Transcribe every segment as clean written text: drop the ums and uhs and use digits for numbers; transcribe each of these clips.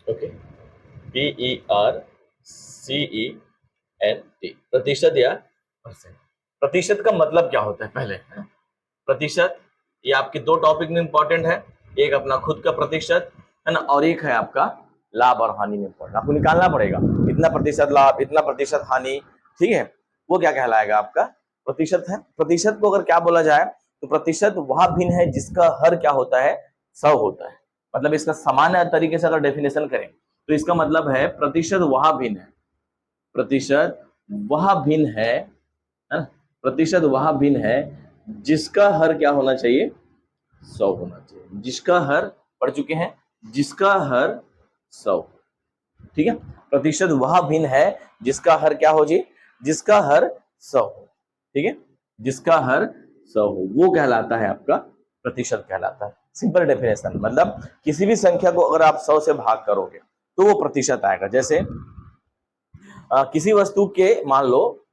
Okay, PERCENT, प्रतिशत या percent. प्रतिशत का मतलब क्या होता है पहले, है? प्रतिशत, ये आपके दो टॉपिक में इंपॉर्टेंट है, एक अपना खुद का प्रतिशत है ना, और एक है आपका लाभ और हानि में इंपॉर्टेंट, आपको निकालना पड़ेगा इतना प्रतिशत लाभ, इतना प्रतिशत हानि, ठीक है। वो क्या कहलाएगा आपका प्रतिशत है। प्रतिशत को अगर क्या बोला जाए तो प्रतिशत वह भिन्न है जिसका हर क्या होता है, 100 होता है। मतलब इसका सामान्य तरीके से अगर डेफिनेशन करें तो इसका मतलब है प्रतिशत वह भिन्न है, प्रतिशत वह भिन्न है ना, प्रतिशत वह भिन्न है जिसका हर क्या होना चाहिए, 100 होना चाहिए। जिसका हर पढ़ चुके हैं, जिसका हर 100, ठीक है। प्रतिशत वह भिन्न है जिसका हर क्या हो जी, जिसका हर 100 हो, ठीक है। जिसका हर 100 हो वो कहलाता है आपका प्रतिशत कहलाता है। सिंपल डेफिनेशन, मतलब किसी भी संख्या को अगर आप 100 से भाग करोगे तो वो प्रतिशत आएगा। जैसे किसी वस्तु के मान लो,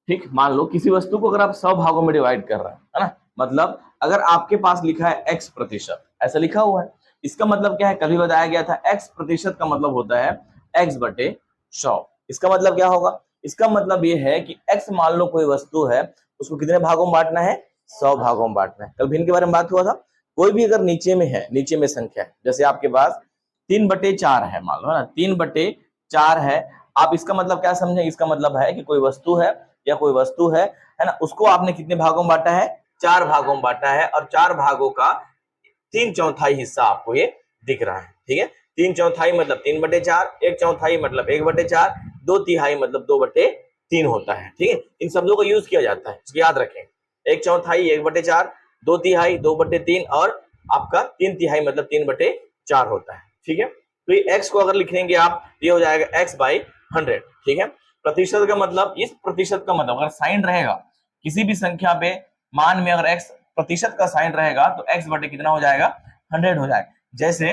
ठीक, मान लो किसी वस्तु को अगर आप 100 भागों में डिवाइड कर रहे हैं, है ना, मतलब अगर आपके पास लिखा है x प्रतिशत, ऐसा लिखा हुआ है, इसका मतलब क्या है, कभी बताया गया था x प्रतिशत का मतलब होता है x बटे 100। इसका मतलब क्या होगा, इसका मतलब ये है कि x मान लो कोई वस्तु है, उसको कितने भागों में बांटना है, 100 भागों में बांटना है। कल भिन्न के बारे में बात हुआ था। कोई भी अगर नीचे में है, नीचे में संख्या है, जैसे आपके पास 3/4 है मान लो, है ना, 3/4 है, आप इसका मतलब क्या समझे, इसका मतलब है कि कोई वस्तु है या कोई वस्तु है ना, उसको आपने कितने भागों में बांटा है, 4 भागों में बांटा है, और 4 भागों का 3/4 हिस्सा आपको ये दिख रहा है, ठीक है। 3/4 मतलब 3/4, 1/4 मतलब 1/4, 2/3 मतलब 2/3 होता है, ठीक है। इन शब्दों का यूज किया जाता है, इसको याद रखें। 1/4 1/4, 2/3 2/3, और आपका 3/3 मतलब 3/4 होता है, ठीक है। तो ये x को अगर लिखेंगे आप, ये हो जाएगा x/100, ठीक है। प्रतिशत का मतलब, इस प्रतिशत का मतलब अगर साइन रहेगा किसी भी संख्या पे, मान में अगर x प्रतिशत का साइन रहेगा तो x बटे कितना हो जाएगा, 100 हो जाएगा। जैसे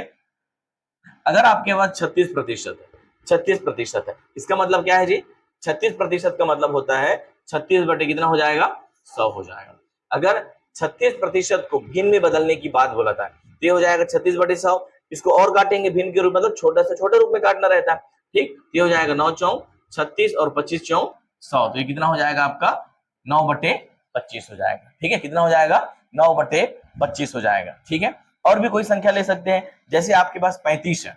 अगर आपके पास 36% है, 36% है, इसका मतलब क्या है जी, 36% का मतलब होता है 36 बटे कितना हो जाएगा, 100 हो जाएगा। अगर 36% को भिन्न में बदलने की बात बोला था तो ये हो जाएगा 36/100। इसको और काटेंगे भिन्न के रूप, मतलब छोटा से छोटे रूप में काटना रहता है, ठीक। ये हो जाएगा 9×4 36 और 25×4 100, तो ये कितना हो जाएगा आपका 9/25 हो जाएगा, ठीक है। कितना हो जाएगा, 9/25 हो जाएगा, ठीक है। और भी कोई संख्या ले सकते हैं, जैसे आपके पास 35 है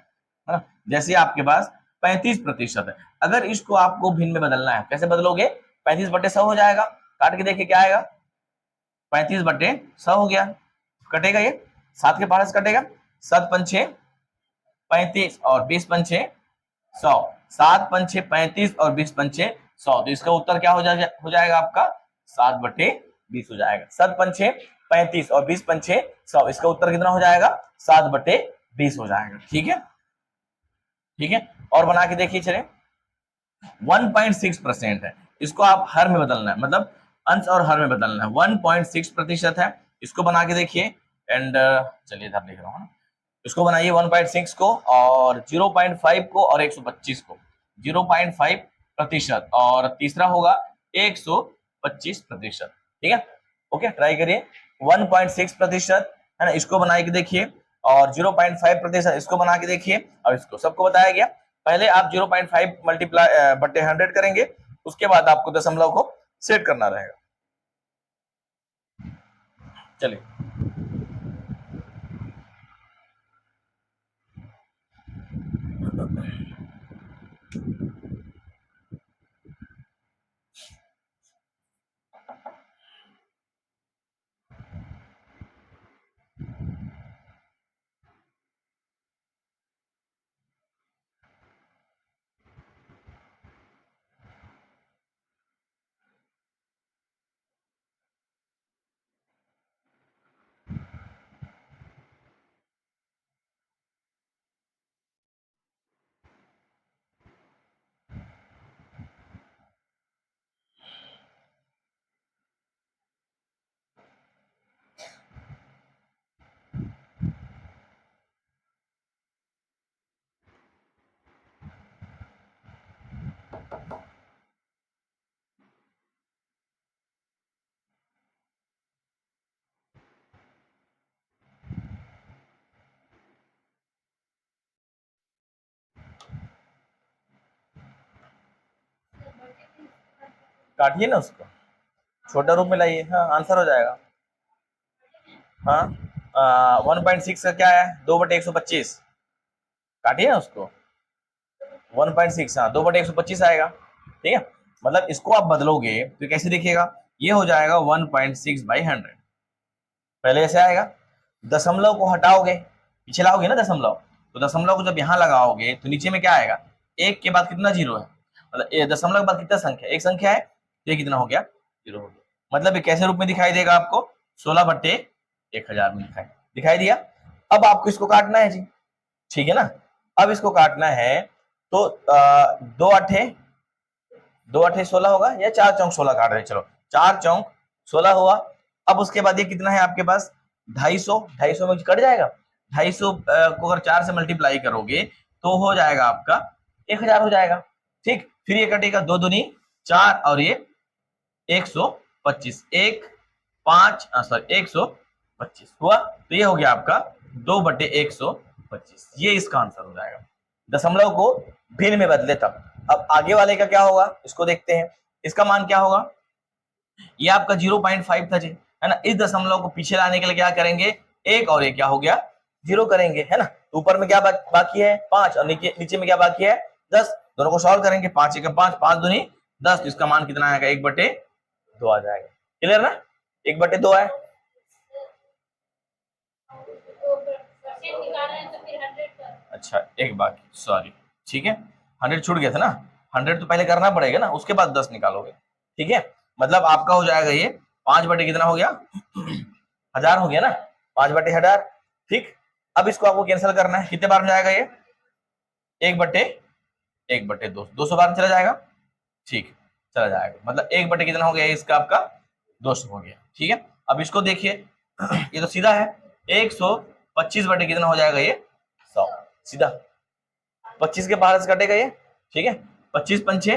ना, जैसे आपके पास 35% है, अगर इसको आपको भिन्न में बदलना है, कैसे बदलोगे, 35/100 हो जाएगा, काट के देखिए क्या आएगा, 35/100 हो गया, कटेगा ये, 7 के पास कटेगा, 7×5 35 और 20×5 100, 7×5 35 और 20×5 100, तो इसका उत्तर क्या हो जाएगा आपका 7/20 हो जाएगा। 7×5 35 और 20×5 100, इसका उत्तर कितना हो जाएगा, 7/20 हो जाएगा, ठीक है, ठीक है। और बना के देखिए चले, 1.6% है, इसको आप हर में बदलना है, मतलब अंश और हर में बदलना है, 1.6% है, इसको बना के देखिए। एंड चलिए इधर लिख रहा हूँ, इसको बनाइए 1.6 को और 0.5 को और 125 को, 0.5% और तीसरा होगा 125%, ठीक है। ओके, ट्राई करिए, 1.6% है ना, इसको बना के देखिए, और 0.5% इसको बना के देखिए, और इसको सबको बताया गया। पहले आप 0.5 मल्टीप्लाई बटे 100 करेंगे, उसके बाद आपको दशमलव को सेट करना रहेगा। चलिए, काटिए ना उसको, छोटा रूप में लाइए, हाँ आंसर हो जाएगा। हाँ 1.6 का क्या है, 2/125, काटिए ना उसको, 1.6, हाँ 2/125 आएगा, ठीक है। मतलब इसको आप बदलोगे तो कैसे दिखेगा, ये हो जाएगा 1.6/100, पहले ऐसे आएगा। दशमलव को हटाओगे, पीछे लाओगे ना दशमलव, तो दशमलव को जब यहाँ लगाओगे तो नीचे में क्या आएगा, एक के बाद कितना जीरो है, मतलब दशमलव के बाद कितना संख्या, एक संख्या है, तो ये कितना हो गया, जीरो हो गया। मतलब ये कैसे रूप में दिखाई देगा आपको, 16/1000 में दिखाई दिया। अब आपको इसको काटना है जी, ठीक है ना। अब इसको काटना है तो 2 8 16 होगा, या 4 चौक 16 काट रहे, चलो 4 चौक 16 हुआ। अब उसके बाद ये कितना है आपके पास, 250 में कट जाएगा, 250 को अगर 4 से मल्टीप्लाई करोगे तो हो जाएगा आपका 1000 हो जाएगा, ठीक। फिर ये कटेगा 2 दूनी 4 और ये 125, 125 हुआ, तो ये हो गया आपका 2/125, ये इसका आंसर हो जाएगा। दशमलव को भिन्न में बदले तब। अब आगे वाले का क्या होगा, इसको देखते हैं, इसका मान क्या होगा, ये आपका 0.5 था जी, है ना। इस दशमलव को पीछे लाने के लिए क्या करेंगे, एक और ये क्या हो गया, जीरो करेंगे, है ना। ऊपर में क्या बाकी है, 5, और नीचे में क्या बाकी है, 10। दोनों को सॉल्व करेंगे, 5 1 5, 5 दूनी 10, तो इसका मान कितना आएगा, 1/2 आ जाएगा। क्लियर ना, 1/2 है। अच्छा एक बाकी, सॉरी, ठीक है, 100 छूट गया था ना, 100 तो पहले करना पड़ेगा ना, उसके बाद 10 निकालोगे, ठीक है। मतलब आपका हो जाएगा ये 5 बटे कितना हो गया, 1000 हो गया ना, 5/1000, ठीक। अब इसको आपको कैंसिल करना है, कितने बार में जाएगा ये, 1/2, 200 बार में चला जाएगा, ठीक, चला जाएगा। मतलब 1 बटे कितना हो गया इसका, आपका 200 हो गया, ठीक है। अब इसको देखिए, ये तो सीधा है, 125 बटे कितना हो जाएगा, ये 100, सीधा 25 के बाहर से कटेगा ये, ठीक है। 25 पंचे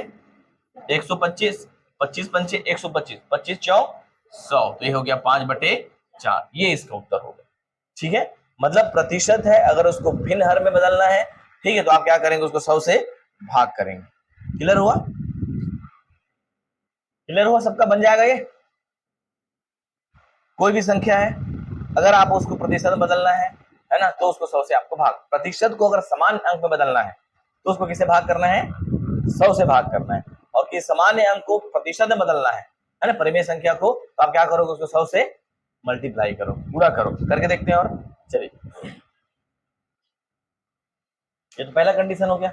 125, 25 पंचे 125, 25 चौक 100, तो ये हो गया 5/4, ये इसका उत्तर होगा, ठीक है। मतलब प्रतिशत है, अगर उसको भिन्न हर में बदलना है, ठीक है, तो आप क्या करेंगे, उसको 100 से भाग करेंगे। क्लियर हुआ, क्लियर हुआ, सबका बन जाएगा ये। कोई भी संख्या है, अगर आप उसको प्रतिशत में बदलना है ना, तो उसको 100 से आपको भाग, प्रतिशत को अगर समान अंक में बदलना है तो उसको किसे भाग करना है, 100 से भाग करना है। और कि सामान्य अंक को प्रतिशत में बदलना है ना, परिमेय संख्या को, तो आप क्या करोगे, उसको 100 से मल्टीप्लाई करो, पूरा करो, करके देखते हैं। और चलिए, ये तो पहला कंडीशन हो गया,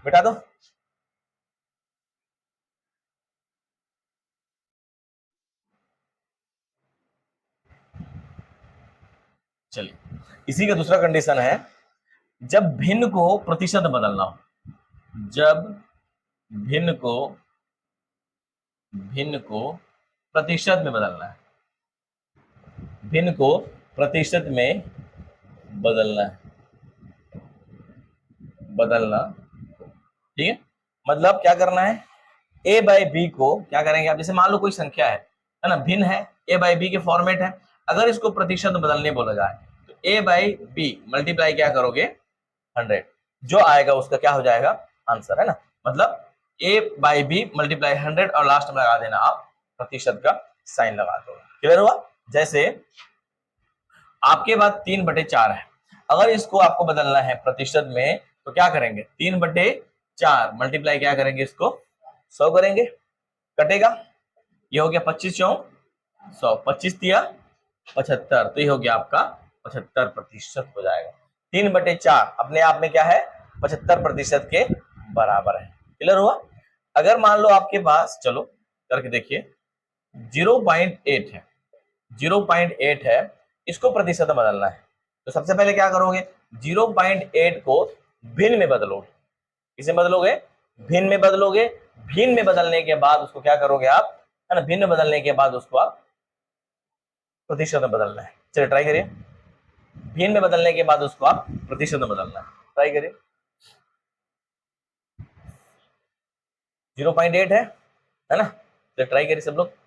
बिठा दो। चलिए, इसी का दूसरा कंडीशन है, जब भिन्न को प्रतिशत में बदलना हो, जब भिन्न को प्रतिशत में बदलना है, भिन्न को प्रतिशत में बदलना है, बदलना, ठीक है। मतलब क्या करना है, a बाई बी को क्या करेंगे आप, जैसे मान लो कोई संख्या है ना, भिन्न है, a बाई बी के फॉर्मेट है, अगर इसको प्रतिशत में बदलने बोला जाए तो a बाई बी मल्टीप्लाई क्या करोगे, 100, जो आएगा उसका क्या हो जाएगा, आंसर, है ना। मतलब a बाई बी मल्टीप्लाई 100, और लास्ट में लगा देना आप प्रतिशत का साइन लगा दो। क्लियर हुआ। जैसे आपके पास 3/4 है, अगर इसको आपको बदलना है प्रतिशत में तो क्या करेंगे, 3/4 मल्टीप्लाई क्या करेंगे, इसको 100 करेंगे, कटेगा, ये हो गया 25 चौक 100, 25 दिया 75, तो ये हो गया आपका 75% हो जाएगा। 3/4 अपने आप में क्या है, 75% के बराबर है। क्लियर हुआ। अगर मान लो आपके पास, चलो करके देखिए, 0.8 है, 0.8 है, इसको प्रतिशत में बदलना है, तो सबसे पहले क्या करोगे, 0.8 को भिन्न में बदलोगे, किसे बदलोगे, भिन्न में बदलोगे, भिन्न में बदलने के बाद उसको क्या करोगे आप, है ना, भिन्न बदलने के बाद उसको आप प्रतिशत में बदलना है। चलिए ट्राई करिए, भिन्न में बदलने के बाद उसको आप प्रतिशत में बदलना है, ट्राई करिए। 0.8 है ना, तो ट्राई करिए सब लोग।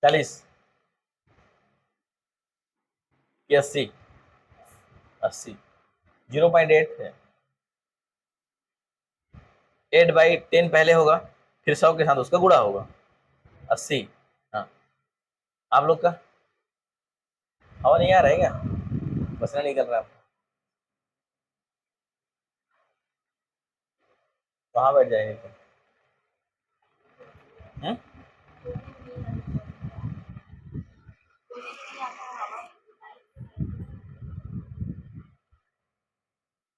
40 कि 80? 80 0.8 है। 8/10 पहले होगा, फिर 100 के साथ उसका गुणा होगा 80। हाँ, आप लोग का हवा नहीं आ रहा है क्या? पसीना निकल रहा है? कहाँ बैठ जाएंगे फिर?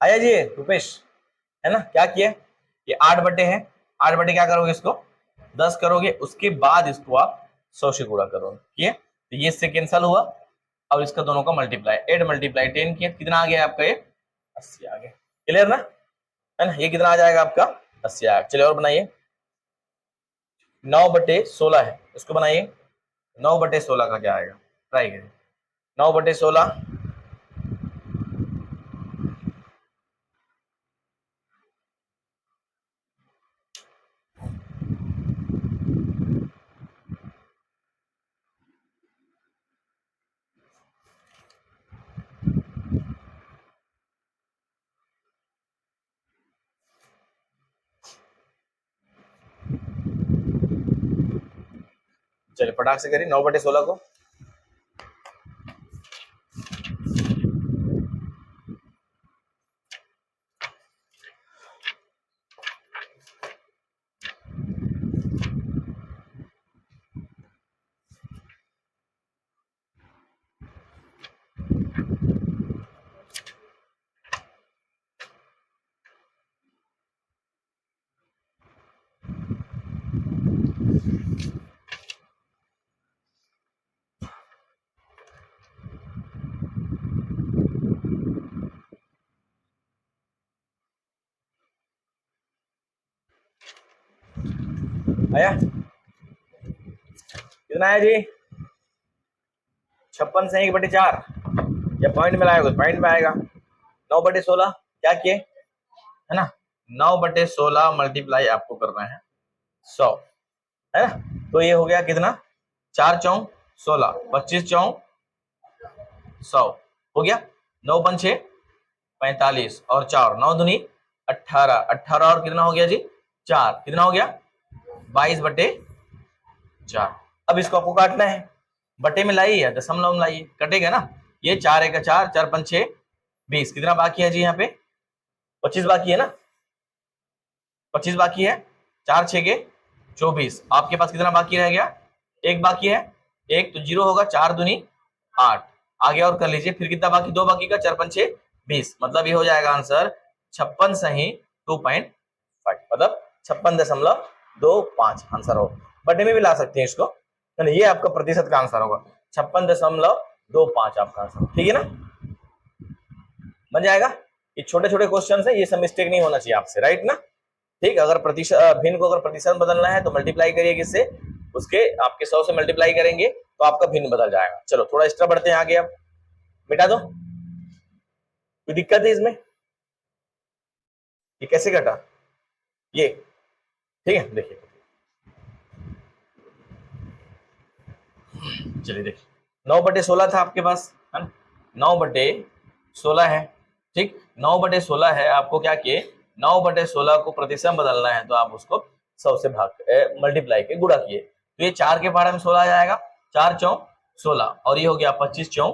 आया जी रुपेश, है ना? क्या किया? ये 8/, है 8/, क्या करोगे इसको 10 करोगे, उसके बाद इसको आप 100 से गुणा करोगे। किए तो ये इससे कैंसल हुआ, और इसका दोनों का मल्टीप्लाई 8 × 10 किया, कितना आ गया आपका ये 80 आ गया। क्लियर ना? है ना? ये कितना आ जाएगा आपका 80 आएगा। चलिए और बनाइए। 9/16 है, इसको बनाइए। 9/16 का क्या आएगा, ट्राई करिए। 9/16 चलिए फटाक से करिए 9/16 को। आया? कितना आया जी? 56 से 1/4, या पॉइंट में लाएगा पॉइंट में आएगा। 9/16 क्या किए, है ना? 9/16 मल्टीप्लाई आपको करना है 100, है ना? तो ये हो गया कितना, 4 चौं 16, 25 चौं 100 हो गया। 9×6 45 और 4 9 दूनी 18, 18 और कितना हो गया जी 4, कितना हो गया 22/4। अब इसको आपको काटना है, बटे में लाइए या दशमलव में लाइए, कटेगा ना। ये 4 1 4, 4 5 6 20, कितना बाकी है जी यहाँ पे 25 बाकी है ना, 25 बाकी है, 4 6 के 24, आपके पास कितना बाकी रह गया, एक बाकी है, एक तो 0 होगा, 4 दूनी 8, आगे और कर लीजिए, फिर कितना बाकी, 2 बाकी का, 4 5 6 20, मतलब ये हो जाएगा आंसर 56 सही 2.5, मतलब 56.25 आंसर हो। बटे में भी ला सकते हैं इसको, ये आपका प्रतिशत का आंसर होगा 56.25 आपका आंसर, ठीक है ना? बन जाएगा। ये छोटे छोटे क्वेश्चन है, ये सब मिस्टेक नहीं होना चाहिए आपसे, राइट ना? ठीक, अगर प्रतिशत भिन्न को अगर प्रतिशत बदलना है तो मल्टीप्लाई करिए किससे, उसके आपके 100 से मल्टीप्लाई करेंगे तो आपका भिन्न बदल जाएगा। चलो थोड़ा एक्स्ट्रा बढ़ते हैं आगे, अब मिटा दो, कोई दिक्कत है इसमें? ये कैसे घटा ये, ठीक है देखिए, चलिए देखिए 9/16 था आपके पास, है ना? 9/16 है, ठीक, 9/16 है, आपको क्या किए 9/16 को प्रतिशत बदलना है तो आप उसको 100 से भाग मल्टीप्लाई के गुणा किए, तो ये 4 के पहाड़े में 16 आ जाएगा, 4 चौं 16 और ये हो गया 25 चौं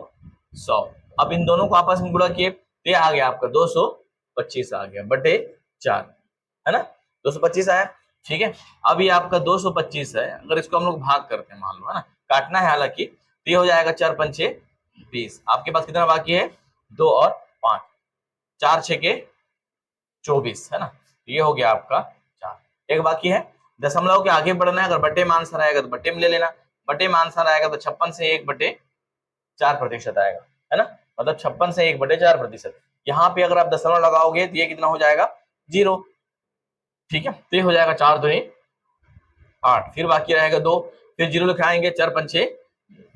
100। अब इन दोनों को आपस में गुणा किए तो ये आ गया आपका 225 आ गया बटे 4, है ना? 225 आया, ठीक है। अब ये आपका 225 है, अगर इसको हम लोग भाग करते हैं मान लो, है ना, काटना है हालांकि, तो ये हो जाएगा 4 5 6 20, आपके पास कितना बाकी है 2 और 5, 4 6 के 24, है ना? ये हो गया आपका 4, एक बाकी है, दशमलव के आगे बढ़ना है, अगर बटे में आंसर आएगा तो बटे में ले लेना, बटे में आंसर आएगा तो 56 से 1/4% आएगा, है ना? मतलब 56 से 1/4%। यहाँ पे अगर आप दशमलव लगाओगे तो ये कितना हो जाएगा 0, ठीक है, तो ये हो जाएगा 4 2 8, फिर बाकी रहेगा 2, फिर 0 लिखाएंगे, 4 5 6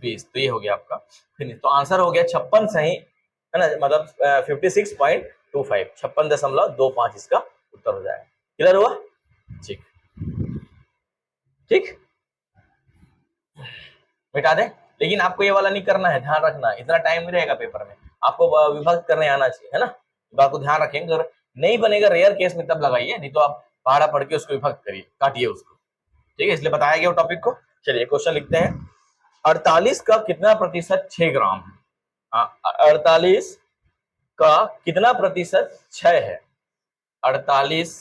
20, तो ये हो गया आपका फिनिश। तो आंसर हो गया 56 सही, है ना, मतलब 56.25, 56.25 इसका उत्तर हो जाएगा। क्लियर हुआ? ठीक ठीक। मिटा दे, लेकिन आपको ये वाला नहीं करना है, ध्यान रखना, इतना टाइम नहीं रहेगा पेपर में, आपको विभक्त करने आना चाहिए, है ना। बात को ध्यान रखेंगे, अगर नहीं बनेगा रेयर केस में तब लगाइए, नहीं तो आप पहाड़ा पढ़ के उसको विभक्त करिए, काटिए उसको, ठीक है, इसलिए बताया गया वो टॉपिक को। चलिए क्वेश्चन लिखते हैं, 48 का कितना प्रतिशत 6 ग्राम है? 48 का कितना प्रतिशत 6 है? 48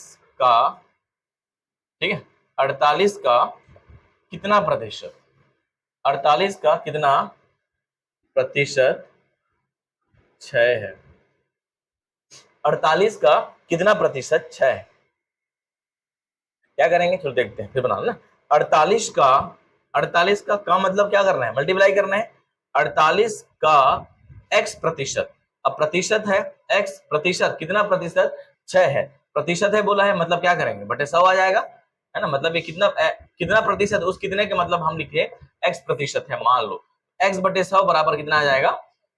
का, ठीक है, 48 का कितना प्रतिशत, 48 का कितना प्रतिशत 6 है? 48 का कितना प्रतिशत 6 है? क्या करेंगे, चलो देखते हैं, फिर बना ना। 48 का, 48 का मतलब क्या करना है, मल्टीप्लाई करना है। 48 का x प्रतिशत, अब प्रतिशत है, x प्रतिशत कितना प्रतिशत 6 है, प्रतिशत है बोला है, मतलब क्या करेंगे, बटे 100 आ जाएगा, है ना। मतलब ये कितना कितना प्रतिशत, उस कितने के मतलब हम लिखे x प्रतिशत है, मान लो x बटे 100 बराबर कितना आ जाएगा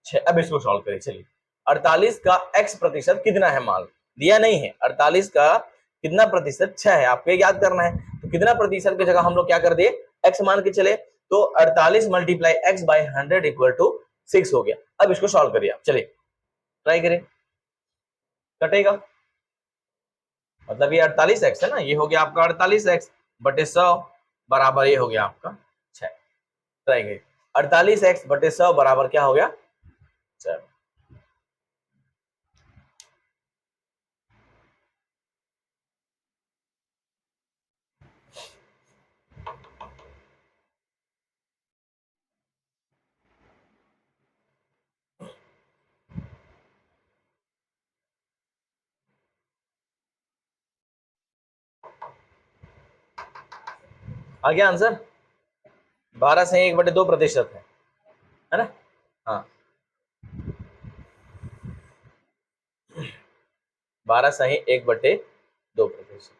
6। अब इसको सॉल्व करें, चलिए 48 का x प्रतिशत कितना है, मान लो दिया नहीं है, 48 का कितना प्रतिशत 6 है, आपको याद करना है, तो कितना प्रतिशत की जगह हम लोग क्या कर दिए x मान के चले, तो 48 multiply x by 100 equal to 6 हो गया। अब इसको सॉल्व करिए आप, चलिए ट्राई करें, कटेगा, मतलब ये 48x है ना, ये हो गया आपका 48x बटे 100 बराबर ये हो गया आपका 6। ट्राई करिए, 48x बटे 100 बराबर क्या हो गया 6। आ गया आंसर, 12 से 1 बटे 2 प्रतिशत है ना। हाँ 12 सही 1 बटे 2 प्रतिशत।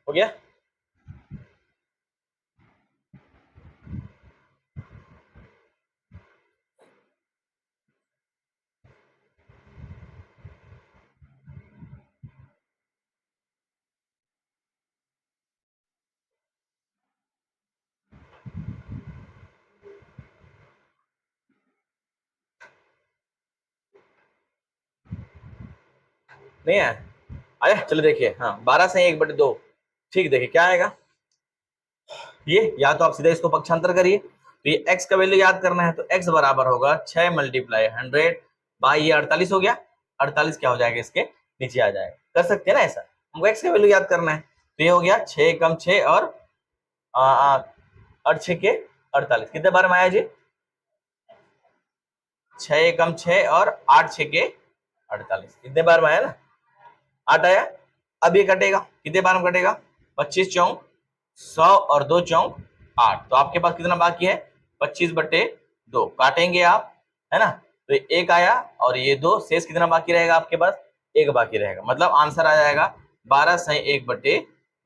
हो गया, नहीं है आया, चलो देखिए, हाँ 12 से 1 बटे 2, ठीक, देखिए क्या आएगा, ये या तो आप सीधा इसको पक्षांतर करिए, तो ये x का वैल्यू याद करना है, तो x बराबर होगा 6 मल्टीप्लाई 100 बाई ये 48 हो गया, 48 क्या हो जाएगा इसके नीचे आ जाएगा, कर सकते हैं ना ऐसा, हमको x का वैल्यू याद करना है, तो ये हो गया 6 कम 6 और 6 के 48, कितने बार में आया जी, 6 कम 6 और 8 6 के 48, कितने बार में आया ना, 8 आया। अब ये कटेगा, कितने बार में कटेगा, 25 चौक 100 और 2 चौक 8, तो आपके पास कितना बाकी है 25 बटे 2, काटेंगे आप, है ना, तो एक आया और ये 2, शेष कितना बाकी रहेगा आपके पास, एक बाकी रहेगा, मतलब आंसर आ जाएगा 12 सही 1 बटे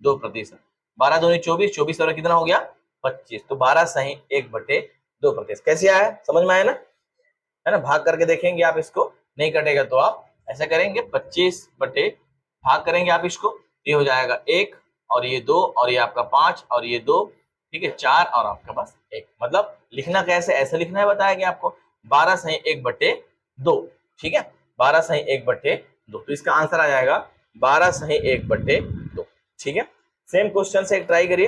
2 प्रतिशत, 12 दूनी 24, 24 और कितना हो गया 25, तो 12 सही 1 बटे 2 प्रतिशत। कैसे आया, समझ में आया ना, है ना, भाग करके देखेंगे आप इसको, नहीं कटेगा तो आप ऐसा करेंगे 25 बटे, भाग करेंगे आप इसको, ये हो जाएगा 1 और ये 2 और ये आपका 5 और ये 2, ठीक है 4 और आपका बस 1, मतलब लिखना कैसे, ऐसे लिखना है बताया गया आपको, 12 सही 1 बटे 2, ठीक है, 12 सही 1 बटे 2, तो इसका आंसर आ जाएगा 12 सही 1 बटे 2, ठीक है। सेम क्वेश्चन से एक ट्राई करिए,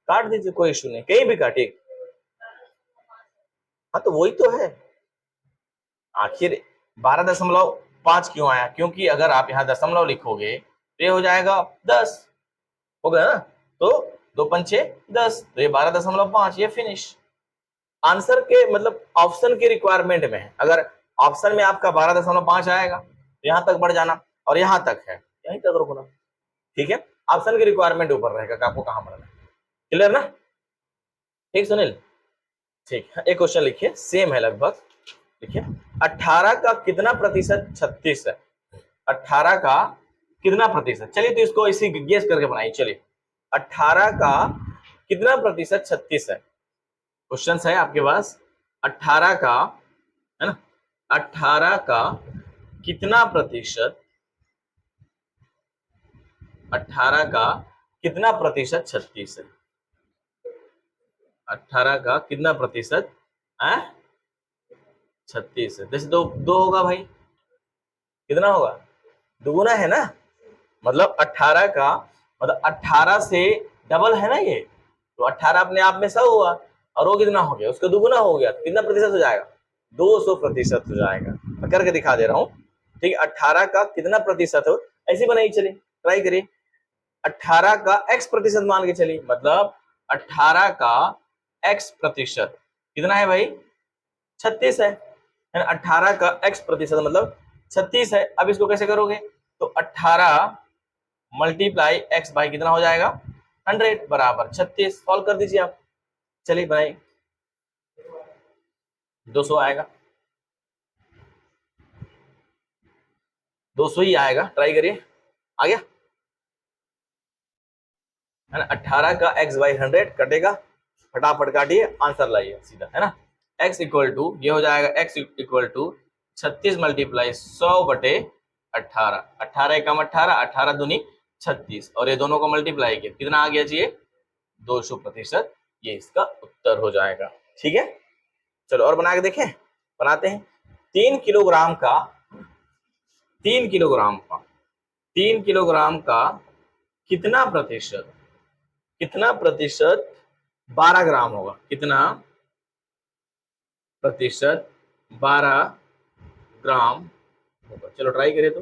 काट दीजिए, कोई इशू नहीं, कहीं भी काटिए, हाँ तो वही तो है, आखिर 12.5 क्यों आया, क्योंकि अगर आप यहाँ दशमलव लिखोगे तो ये हो जाएगा 10, हो गया ना, तो 2 पंचे 10, तो ये 12.5, ये फिनिश आंसर के, मतलब ऑप्शन के रिक्वायरमेंट में है, अगर ऑप्शन में आपका 12.5 आएगा तो यहाँ तक बढ़ जाना, और यहाँ तक है यहीं तक रुकना, ठीक है, ऑप्शन की रिक्वायरमेंट ऊपर रहेगा कि आपको कहाँ बढ़ना है, क्लियर ना, ठीक सुनील, ठीक है, एक क्वेश्चन लिखिए, सेम है लगभग, देखिए 18 का कितना प्रतिशत 36 है, 18 का कितना प्रतिशत, चलिए तो इसको इसी गेस करके बनाइए। चलिए 18 का कितना प्रतिशत 36 है, क्वेश्चन है आपके पास। 18 का, है ना, 18 का कितना प्रतिशत, 18 का कितना प्रतिशत 36 है, 18 का कितना प्रतिशत है 36 है। जैसे दो दो होगा भाई, कितना होगा, दुगुना है ना, मतलब 18 का मतलब 18 से डबल है ना ये, तो 18 अपने आप में 100 हुआ, और वो कितना हो गया, उसका दुगुना हो गया, कितना प्रतिशत हो जाएगा, 200% हो जाएगा। मैं करके दिखा दे रहा हूँ, ठीक है। 18 का कितना प्रतिशत हो, ऐसे बनाइए, चलिए ट्राई करिए। 18 का x प्रतिशत मान के चलिए, मतलब 18 का x प्रतिशत कितना है भाई, 36 है। 18 का x प्रतिशत मतलब 36 है। अब इसको कैसे करोगे, तो 18 मल्टीप्लाई x बाई कितना हो जाएगा, 100 बराबर 36। सॉल्व कर दीजिए आप, चलिए बनाइए, 200 आएगा, 200 ही आएगा, ट्राई करिए, आ गया, है ना। 18 का x बाई 100 कटेगा, फटाफट काटिए, आंसर लाइए सीधा, है ना। x इक्वल टू ये हो जाएगा, x इक्वल टू 36 मल्टीप्लाई 100/18, 18 एकम 18, 18 दूनी 36, और ये दोनों को मल्टीप्लाई किया, कितना आ गया जी, 200%, ये इसका उत्तर हो जाएगा। ठीक है, चलो और बना के देखें, बनाते हैं। 3 किलोग्राम का 3 किलोग्राम का 3 किलोग्राम का कितना प्रतिशत, कितना प्रतिशत 12 ग्राम होगा, कितना प्रतिशत 12 ग्राम होगा, चलो ट्राई करें तो,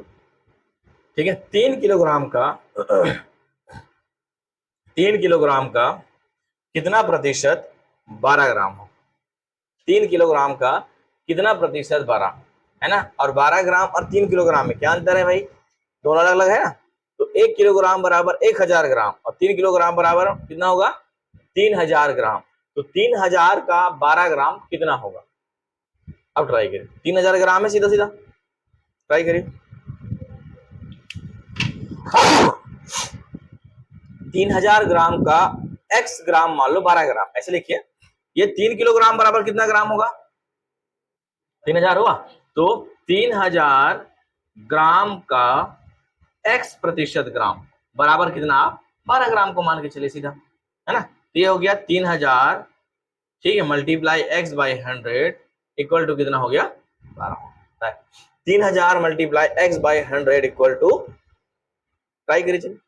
ठीक है। 3 किलोग्राम का 3 किलोग्राम का कितना प्रतिशत 12 ग्राम हो, 3 किलोग्राम का कितना प्रतिशत 12, है ना। और 12 ग्राम और 3 किलोग्राम में क्या अंतर है भाई, दोनों अलग अलग है ना। तो 1 किलोग्राम बराबर 1000 ग्राम, और 3 किलोग्राम बराबर कितना होगा, 3000 ग्राम। तो 3000 का 12 ग्राम कितना होगा, अब ट्राई करें। 3000 ग्राम है, सीधा सीधा ट्राई करिए। 3000 ग्राम का x ग्राम मान लो 12 ग्राम, ऐसे लिखिए। ये 3 किलोग्राम बराबर कितना ग्राम होगा, 3000 हुआ। तो 3000 ग्राम का x प्रतिशत ग्राम बराबर कितना, आप 12 ग्राम को मान के चलिए सीधा, है ना। तो ये हो गया 3000, ठीक है, multiply x by 100 equal to कितना हो गया, 12। 3000 multiply x by 100 equal to, try करिए चलिए,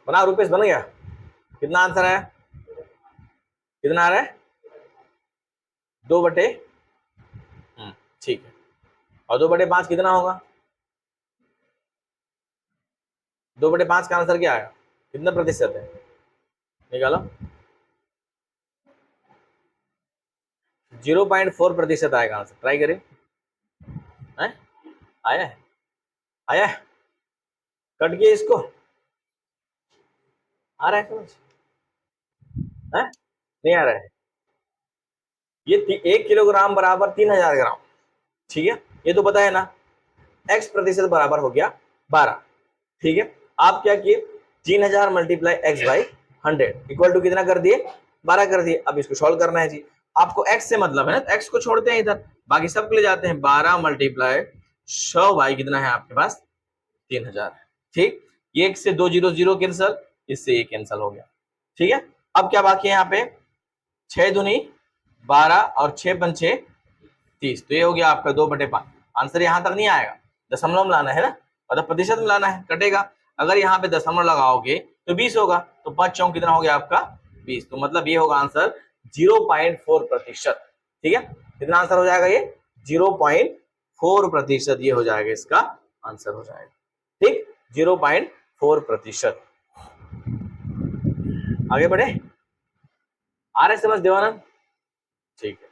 बना, रुपेश बन गया, कितना आंसर है, कितना आ रहा है, 2/, ठीक है। और 2/5 कितना होगा, 2/5 का आंसर क्या आएगा, कितना प्रतिशत है, निकालो। 0.4% आएगा आंसर, ट्राई करें, आया है, आया है, कट गया, इसको आ रहा है समझ, है नहीं आ रहा है। ये 1 किलोग्राम बराबर 3000 ग्राम, ठीक है, ये तो पता है ना। x प्रतिशत बराबर हो गया 12, ठीक है। आप क्या किए, 3000 multiply x by 100 equal to कितना कर दिए, 12 कर दिए। अब इसको सॉल्व करना है जी, आपको x से मतलब है ना, x को छोड़ते हैं इधर, बाकी सब के ले जाते हैं। 12 मल्टीप्लाई 100 बाई कितना है आपके पास, 3000, ठीक। ये एक से 2 जीरो जीरो कैंसल, इससे ये कैंसल हो गया, ठीक है। अब क्या बाकी है यहाँ पे, 6 दूनी 12 और 6 पंचे 30, तो ये हो गया आपका 2/5। आंसर यहाँ तक नहीं आएगा, दशमलव में लाना है ना, मतलब प्रतिशत में लाना है, कटेगा। अगर यहाँ पे दशमलव लगाओगे तो 20 होगा, तो 5 चौक कितना हो गया आपका 20, तो मतलब ये होगा आंसर 0.4%, ठीक है। कितना आंसर हो जाएगा ये, 0.4% ये हो जाएगा, इसका आंसर हो जाएगा, ठीक, 0.4%। आगे बढ़े, आ रहे समझ देवानंद, ठीक है।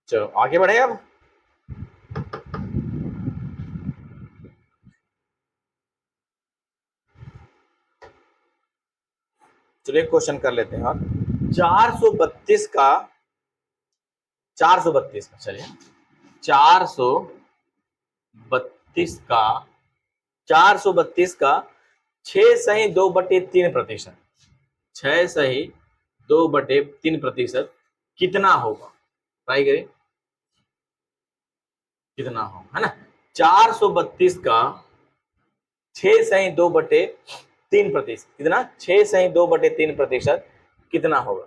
चलो आगे बढ़े अब, चलिए क्वेश्चन कर लेते हैं। और 432 का 432 का चलिए 432 का 432 का 6 सही 2/3%, 6 सही 2/3% कितना होगा? ट्राई करिए कितना होगा, है ना। 432 का 6 सही 2/3%, कितना? 6 सही 2/3% कितना होगा?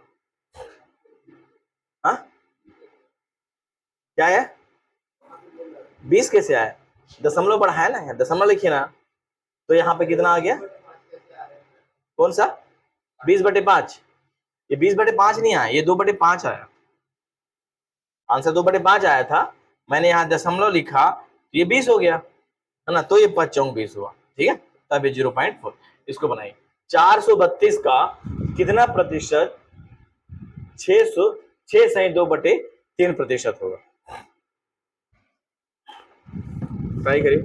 हाँ क्या है? 20 कैसे आया? दशमलव बढ़ाया ना, यहाँ दशमलव लिखिए ना, तो यहाँ पे कितना आ गया? कौन सा? 20/5। ये 20/5 नहीं आया, ये 2/5 आया। आंसर 2/5 आया था, मैंने यहाँ दशमलव लिखा, ये 20 हो गया, है ना। तो ये 5×4 हुआ, ठीक है। तब ये 0.4 इसको बनाइए। 432 का कितना प्रतिशत 6 सही 2/3% होगा? ट्राई करिए।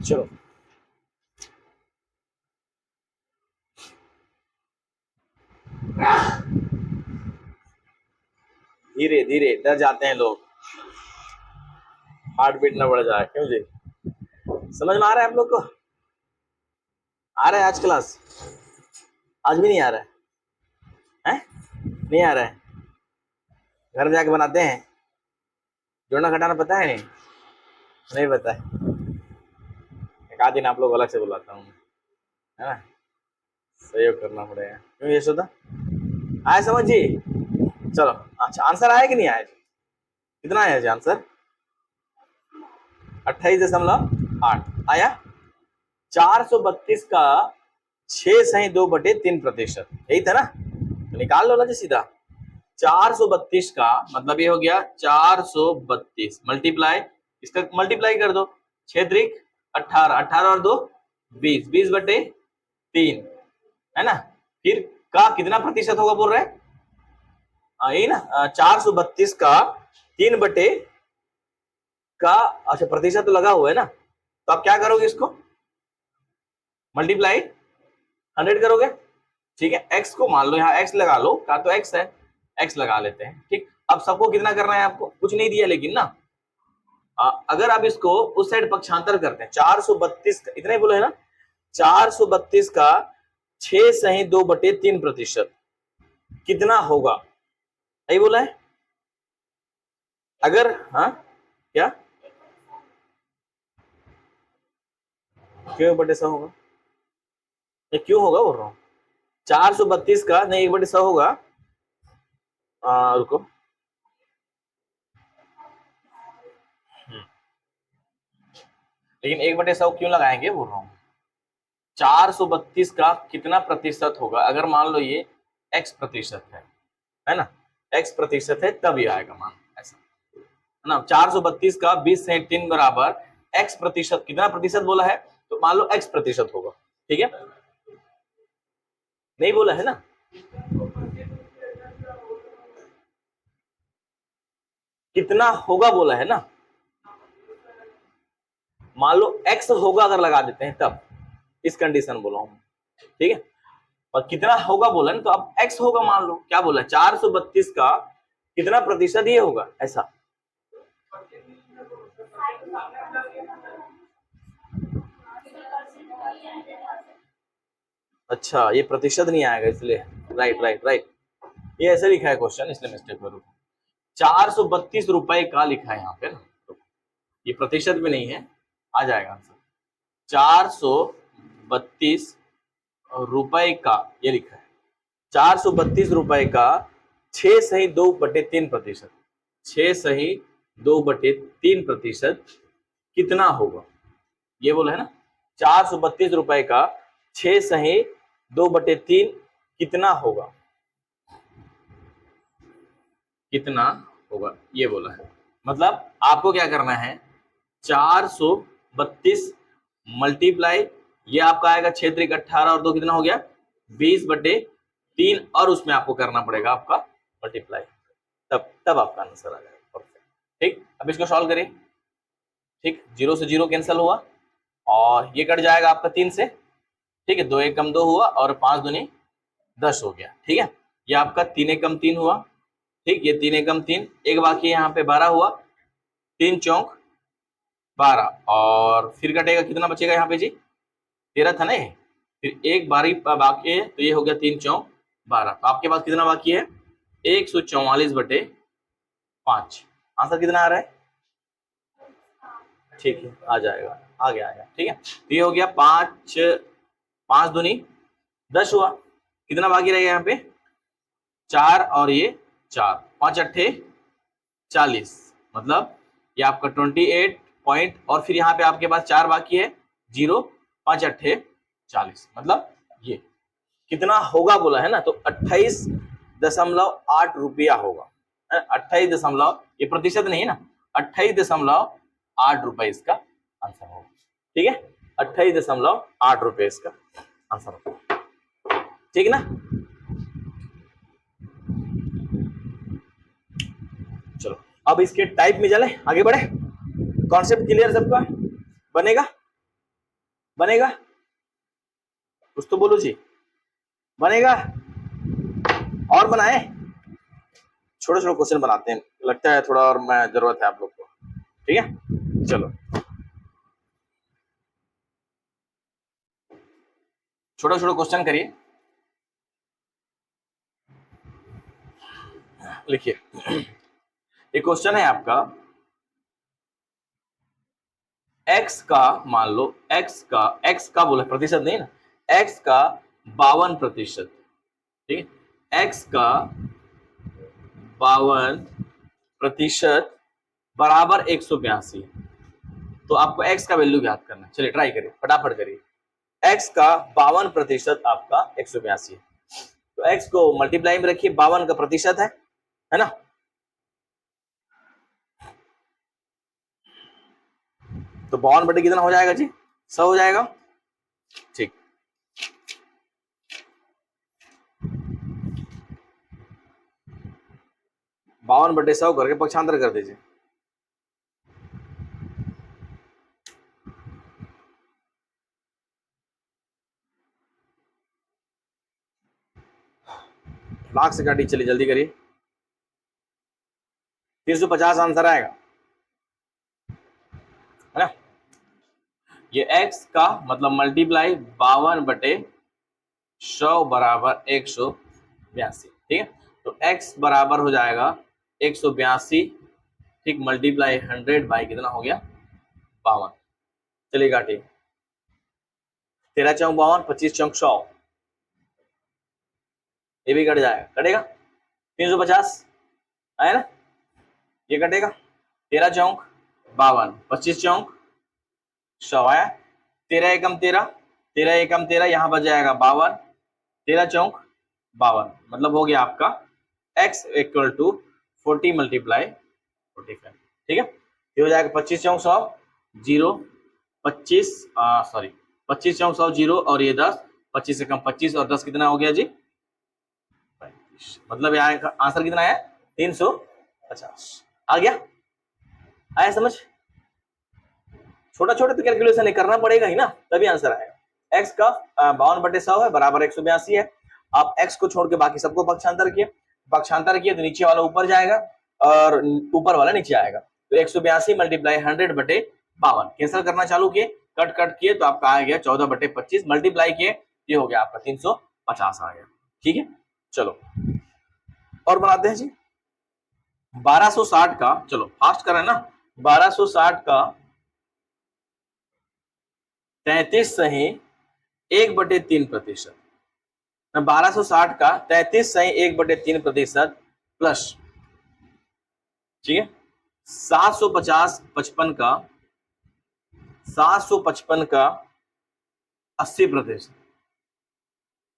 चलो धीरे धीरे, डर जाते हैं लोग, हार्ट बीट ना बढ़ जाए। क्यों जी? समझ में आ रहा है आप लोग को? आ रहा है आज क्लास? आज भी नहीं आ रहा है? नहीं आ रहा है? घर में जाके बनाते हैं? जोड़ना घटाना पता है? नहीं पता है? एक आध दिन आप लोग अलग से बुलाता हूँ, है ना, सहयोग करना पड़ेगा। क्यों यशोदा? आया समझ जी? चलो अच्छा, आंसर आया कि नहीं आया? कितना आया जी आंसर? 28.8 आया। 432 का 6 सही 2/3%, यही था ना। तो निकाल लो ना जी सीधा। 432 का मतलब ये हो गया 432 मल्टीप्लाई, इसका मल्टीप्लाई कर दो, 6×3 = 18, 18 और 2 20, 20/3 है ना। फिर का कितना प्रतिशत होगा बोल रहे हैं? यही ना, 432 का 3 का, अच्छा प्रतिशत तो लगा हुआ है ना, तो आप क्या करोगे? इसको मल्टीप्लाई 100 करोगे, ठीक है। x को मान लो, यहाँ x लगा लो, का तो x है, x लगा लेते हैं, ठीक। अब सबको कितना करना है? आपको कुछ नहीं दिया लेकिन ना, अगर आप इसको उस साइड पक्षांतर करते हैं, 432 का इतना ही बोला है ना, 432 का 6 सही 2/3% कितना होगा, यही बोला है। अगर हाँ क्या क्यों 1/100 होगा? ये क्यों होगा बोल रहा हूँ। 432 का नहीं 1/100 होगा। रुको, लेकिन 1/100 क्यों लगाएंगे बोल रहा हूँ। 432 का कितना प्रतिशत होगा? अगर मान लो ये x प्रतिशत है ना, x प्रतिशत है, तब ये आएगा मान, ऐसा है ना। 432 का 20 सही 3 बराबर x प्रतिशत, कितना प्रतिशत बोला है? तो मान लो x प्रतिशत होगा, ठीक है। नहीं बोला है ना, कितना होगा बोला है ना। मान लो x होगा अगर लगा देते हैं तब, इस कंडीशन बोला हूं, ठीक है। और कितना होगा बोला ना, तो अब x होगा, मान लो क्या बोला, 432 का कितना प्रतिशत ये होगा, ऐसा। अच्छा ये प्रतिशत नहीं आएगा इसलिए, राइट राइट राइट, ये ऐसे लिखा है क्वेश्चन, इसलिए मिस्टेक करूँ। 432 रुपए का लिखा है यहाँ पे ना, तो ये प्रतिशत में नहीं है, आ जाएगा आंसर। 432 रुपए का ये लिखा है, 432 रुपए का 6 सही 2/3%, 6 सही 2/3% कितना होगा, ये बोला है ना। 432 रुपए का 6 सही 2/3 कितना होगा, कितना होगा ये बोला है। मतलब आपको क्या करना है, 432 मल्टीप्लाई, ये आपका आएगा 6 त्रिक 18 और 2 कितना हो गया 20/3, और उसमें आपको करना पड़ेगा आपका मल्टीप्लाई, तब आपका आंसर आ जाएगा परफेक्ट। ठीक, अब इसको सॉल्व करिए। ठीक, 0 से 0 कैंसिल हुआ और ये कट जाएगा आपका 3 से। ठीक है, 2 एक कम 2 हुआ और 5 दूनी 10 हो गया। ठीक है, ये आपका 3 एक कम 3 हुआ। ठीक, ये 3 एकम 3, एक बाकी यहाँ पे 12 हुआ, 3 चौक 12, और फिर कटेगा कितना बचेगा यहाँ पे जी, 13 था ना ये, फिर एक बारी बाकी है तो ये हो गया 3 चौक 12। तो आपके पास कितना बाकी है 144/5। आंसर कितना आ रहा है, ठीक है आ जाएगा, आ गया। ठीक है, तो ये हो गया 5 दूनी 10 हुआ, कितना बाकी रहेगा यहाँ पे 4 और ये 4, 5 अट्ठे 40, मतलब ये आपका 28 पॉइंट, और फिर यहाँ पे आपके पास 4 बाकी है 0, 5 अट्ठे 40, मतलब ये कितना होगा बोला है ना, तो 28.8 रुपया होगा। 28 ये प्रतिशत नहीं है ना, 28.8 रुपए इसका आंसर होगा। ठीक है, 28.8 रुपए इसका आंसर होगा। ठीक ना, चलो अब इसके टाइप में चले, आगे बढ़े। कॉन्सेप्ट क्लियर सबका, बनेगा बनेगा कुछ तो बोलो जी, बनेगा और बनाए, छोटे छोटे क्वेश्चन बनाते हैं, लगता है थोड़ा और मैं जरूरत है आप लोग को। ठीक है, चलो छोटे छोटे क्वेश्चन करिए। लिखिए, एक क्वेश्चन है आपका, x का मान लो, x का बोला प्रतिशत नहीं ना, x का 52%। ठीक है, x का 52% बराबर 182। तो आपको x का वैल्यू ज्ञात करना है। चलिए ट्राई करिए, फटाफट करिए। x का 52% आपका 182 है, तो x को मल्टीप्लाई में रखिए, 52 का प्रतिशत है ना, तो 52 कितना हो जाएगा जी 100 हो जाएगा। ठीक, बावन बटे 100 करके पक्षांतर कर दीजिए। लाख से काटिए, चलिए जल्दी करिए, 350 आंसर आएगा है ना। ये x का मतलब मल्टीप्लाई 52/100 बराबर 182। ठीक है, तो x बराबर हो जाएगा 182। ठीक, मल्टीप्लाई 100 बाई कितना हो गया 52। चलिए काटिए, 13 चौक 52, 25 चौक 100, ये भी कट जाएगा, कटेगा 350 है ना, ये कटेगा 13 चौक 52, 25 चौक 100 आया, 13 एकम 13, 13 एकम 13, यहाँ बच जाएगा 52, 13 चौक 52, मतलब हो गया आपका x इक्वल टू 40 मल्टीप्लाई 45। ठीक है, ये हो जाएगा 25 चौक 100 0, 25 सॉरी 25 चौक 100 0 और ये 10, 25 से कम 25 और 10 कितना हो गया जी 35, मतलब यहाँ आंसर कितना आया 350। आ गया, आया समझ। छोटा छोटा तो कैलकुलेशन करना पड़ेगा ही ना, तभी आंसर आएगा। x का 52/100 है बराबर 182 है। आप x को छोड़ के बाकी सबको पक्षांतर किए, तो नीचे वाला ऊपर जाएगा और ऊपर वाला नीचे आएगा, तो 182 मल्टीप्लाई 100/52 कैंसिल करना चालू किए, कट किए तो आपका आ गया 14/25 मल्टीप्लाई किए, ये हो गया आपका 350 आ गया। ठीक है, चलो और बनाते हैं जी। 1260 का, चलो फास्ट करें ना, 1260 का 33 सही 1/3%, 1260 का 33 सही 1/3% प्लस, ठीक है 750 55 का 755 का 80%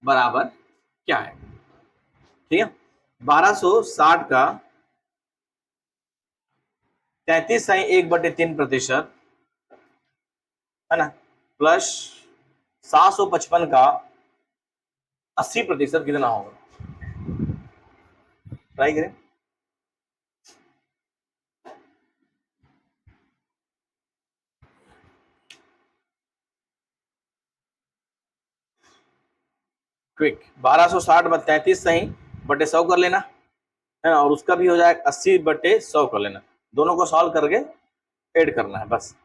बराबर क्या है? ठीक है, 1260 का 33.1/3% है ना, प्लस 755 का 80% कितना होगा? ट्राई करें। क्विक, 1260 में 33 सही बटे 100 कर लेना है ना, और उसका भी हो जाएगा 80/100 कर लेना। दोनों को सॉल्व करके ऐड करना है बस।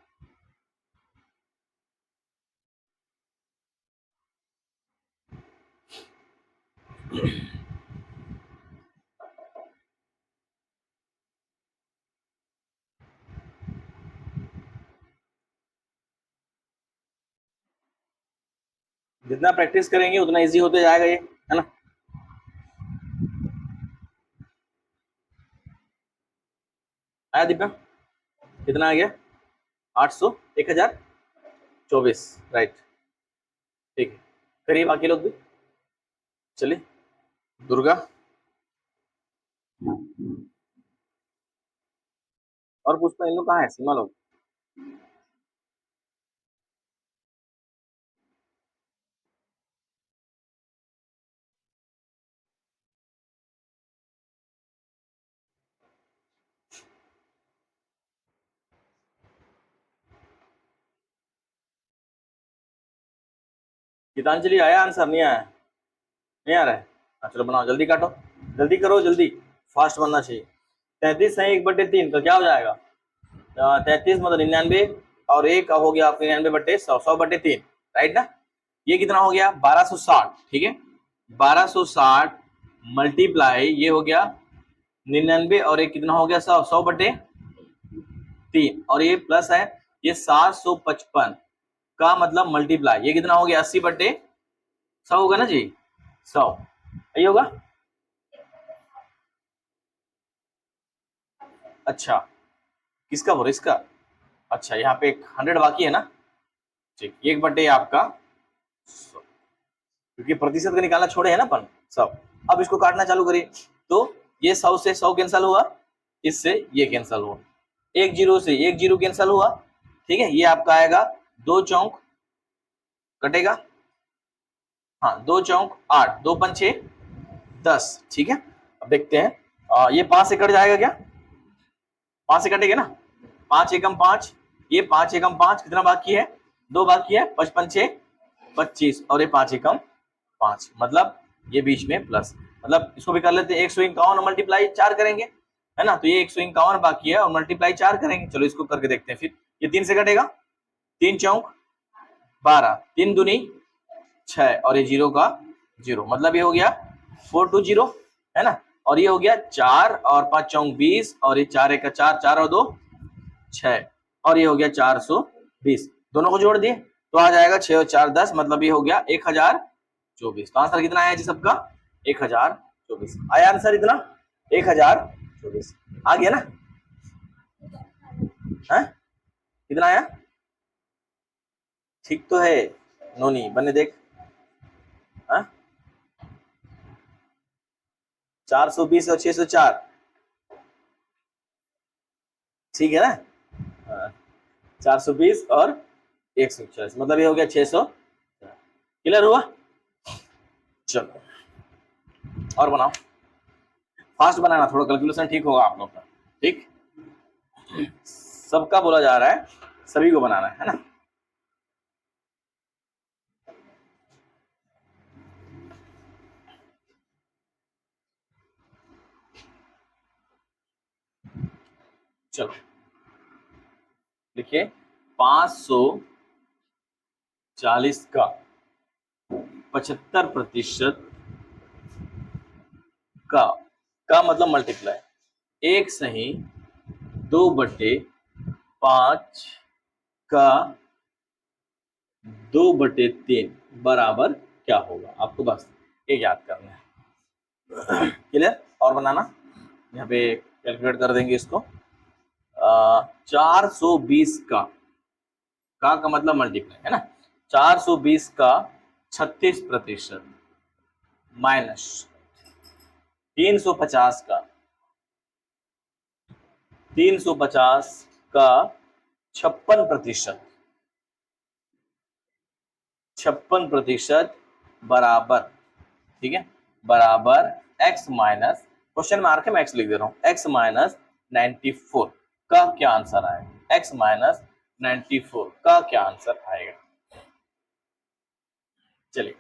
जितना प्रैक्टिस करेंगे उतना इजी होते जाएगा ये, है ना। आया दीपा? कितना आ गया? 800, 1024, राइट। ठीक है, करिए बाकी लोग भी। चलिए, दुर्गा और पुष्पा, इन लोग कहाँ है? सीमा लोग? गीतांजलि आया आंसर? नहीं आया? नहीं आ रहा है? चलो बनाओ, जल्दी काटो, जल्दी करो, जल्दी, फास्ट बनना चाहिए। 33 है 1/3 तो क्या हो जाएगा? 33 मतलब 99, और एक हो गया 99/100, 100/3, राइट ना। ये कितना हो गया? 1260, ठीक है। 1260 मल्टीप्लाई ये हो गया 99, और एक कितना हो गया? 100, 100/3, और ये प्लस है, ये 755 का मतलब मल्टीप्लाई ये कितना हो गया? 80/100 होगा ना जी, 100 ये होगा। अच्छा, किसका बोल? इसका? अच्छा, यहाँ पे एक 100 बाकी है ना, ठीक, 1/, आपका 100, क्योंकि प्रतिशत का निकालना छोड़े है ना अपन सब। अब इसको काटना चालू करिए, तो ये 100 से 100 कैंसिल हुआ, इससे ये कैंसिल हुआ, एक जीरो से एक जीरो कैंसिल हुआ, ठीक है। ये आपका आएगा 2 चौक कटेगा, हाँ 2 चौक 8, 2 पंचे 10, ठीक है। अब देखते हैं, ये 5 से कट जाएगा क्या? 5 से कटेगा ना, 5 एकम 5, ये 5 एकम 5, कितना बाकी है? 2 बाकी है, 5 पंचे 25, और ये 5 एकम 5, मतलब ये बीच में प्लस, मतलब इसको भी कर लेते हैं। 151 मल्टीप्लाई 4 करेंगे, है ना, तो ये 151 बाकी है और मल्टीप्लाई 4 करेंगे। चलो इसको करके देखते हैं फिर। ये 3 से कटेगा, 3 चौक 12, 3 दूनी 6, और ये 0 का 0, मतलब ये हो गया 420, है ना। और ये हो गया 4 और 5 चौक 20, और ये 4 एक का 4, 4 और 2 6, और ये हो गया 420। दोनों को जोड़ दिए तो आ जाएगा 6 और 4 10, मतलब ये हो गया 1024। तो आंसर कितना आया जी सबका? 1024 आया आंसर, इतना 1024 आ गया ना, है? कितना आया? ठीक तो है नोनी, बने देख, 420 और 604, ठीक है ना। 420 और 140, मतलब ये हो गया 600। क्लियर हुआ? चलो और बनाओ, फास्ट बनाना, थोड़ा कैलकुलेशन ठीक होगा आप लोग का, ठीक। सबका बोला जा रहा है, सभी को बनाना है ना। चलो देखिए, 540 का 75% का मतलब मल्टीप्लाई 1 सही 2/5 का 2/3 बराबर क्या होगा? आपको बस ये याद करना है। क्लियर? और बनाना, यहाँ पे कैलकुलेट कर देंगे इसको। 420 का मतलब मल्टीप्लाई है ना, 420 का 36% माइनस 350 का 56%, 56% बराबर, ठीक है, बराबर x माइनस, क्वेश्चन में आरके मैं x लिख दे रहा हूं, x माइनस 94 का क्या आंसर आएगा, x माइनस 94 का क्या आंसर आएगा। चलिए